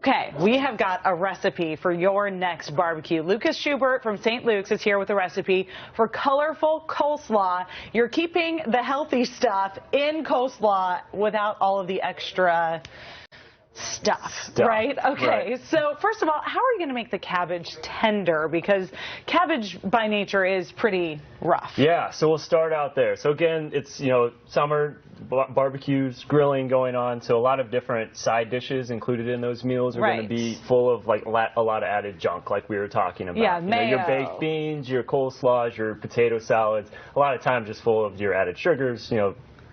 Okay, we have got a recipe for your next barbecue. Lucas Schubert from St. Luke's is here with a recipe for colorful coleslaw. You're keeping the healthy stuff in coleslaw without all of the extra stuff, right? Okay, right. So first of all, how are you going to make the cabbage tender? Because cabbage by nature is pretty rough. Yeah, so we'll start out there. So again, it's, summer, barbecues, grilling going on, so a lot of different side dishes included in those meals are going to be full of like a lot of added junk, like we were talking about. Yeah, mayo. Your baked beans, your coleslaws, your potato salads, a lot of times just full of your added sugars,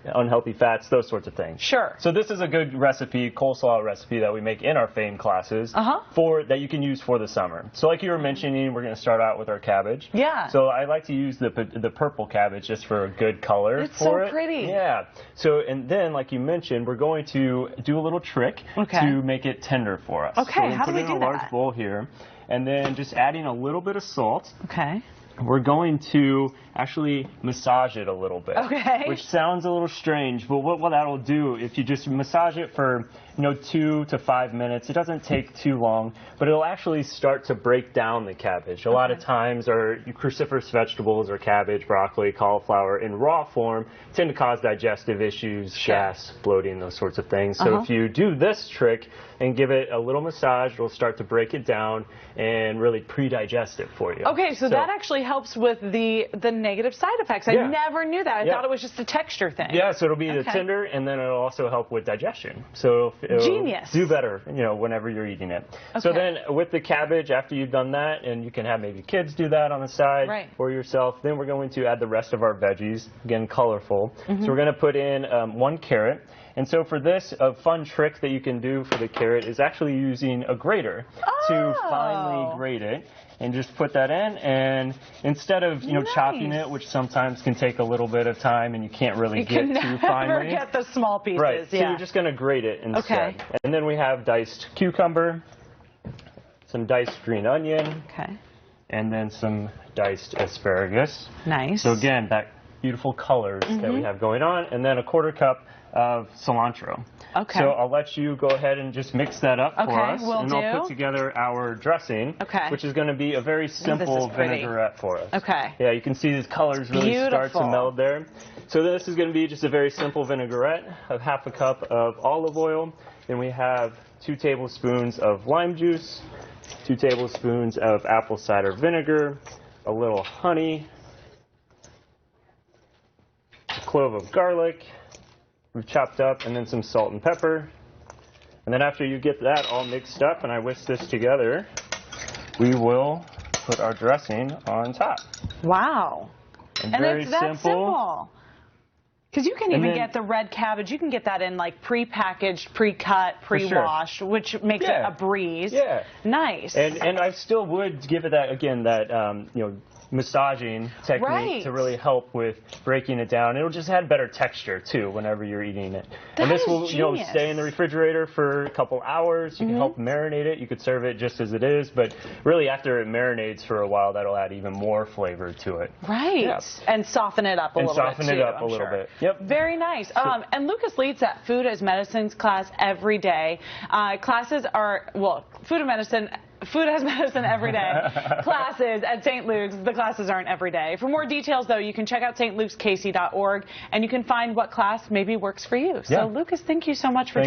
unhealthy fats, those sorts of things. Sure. So this is a good recipe, coleslaw recipe that we make in our FAME classes that you can use for the summer. So like you were mentioning, we're going to start out with our cabbage. Yeah. So I like to use the purple cabbage just for a good color for it. It's so pretty. Yeah. So and then like you mentioned, we're going to do a little trick to make it tender for us. Okay. So How do we do that? Put it in a large bowl here, and then just adding a little bit of salt. Okay. We're going to actually massage it a little bit, which sounds a little strange, but what that'll do, if you just massage it for 2 to 5 minutes, it doesn't take too long, but it'll actually start to break down the cabbage. A lot of times our cruciferous vegetables or cabbage, broccoli, cauliflower in raw form tend to cause digestive issues, gas, bloating, those sorts of things. So if you do this trick and give it a little massage, it'll start to break it down and really pre-digest it for you. Okay, so that actually helps with the negative side effects. I never knew that. I thought it was just a texture thing. Yeah, so it'll be the tender, and then it'll also help with digestion. So it'll do better, whenever you're eating it. So then with the cabbage, after you've done that, and you can have maybe kids do that on the side or yourself, then we're going to add the rest of our veggies, again, colorful. So we're going to put in 1 carrot. And so for this, a fun trick that you can do for the carrot is actually using a grater to finely grate it. And just put that in, and instead of chopping it, which sometimes can take a little bit of time, and you can't really get too finely. Get the small pieces. Right. So you're just going to grate it instead. And then we have diced cucumber, some diced green onion, and then some diced asparagus. Nice. So again, that beautiful colors that we have going on, and then a 1/4 cup of cilantro. So I'll let you go ahead and just mix that up for us, and I'll put together our dressing, which is going to be a very simple vinaigrette for us. Yeah, you can see these colors really start to meld there. So this is going to be just a very simple vinaigrette of 1/2 cup of olive oil. Then we have 2 tablespoons of lime juice, 2 tablespoons of apple cider vinegar, a little honey, a clove of garlic we've chopped up, and then some salt and pepper. And then after you get that all mixed up and I whisk this together, we will put our dressing on top. Wow. And very it's that simple. Because you can even get the red cabbage, you can get that in like pre-packaged, pre-cut, pre-washed, which makes it a breeze. Yeah. Nice. And I still would give it that, again, that, massaging technique to really help with breaking it down. It'll just add better texture too whenever you're eating it. And this will stay in the refrigerator for a couple hours. You can help marinate it. You could serve it just as it is, but really after it marinates for a while, that'll add even more flavor to it. And soften it up a little bit. And soften it up a little bit. Yep. Very nice. And Lucas leads that Food as Medicines class every day. Classes are, Food as Medicine every day classes at St. Luke's. The classes aren't every day. For more details, though, you can check out stlukeskc.org, and you can find what class maybe works for you. So, Lucas, thank you so much for joining us.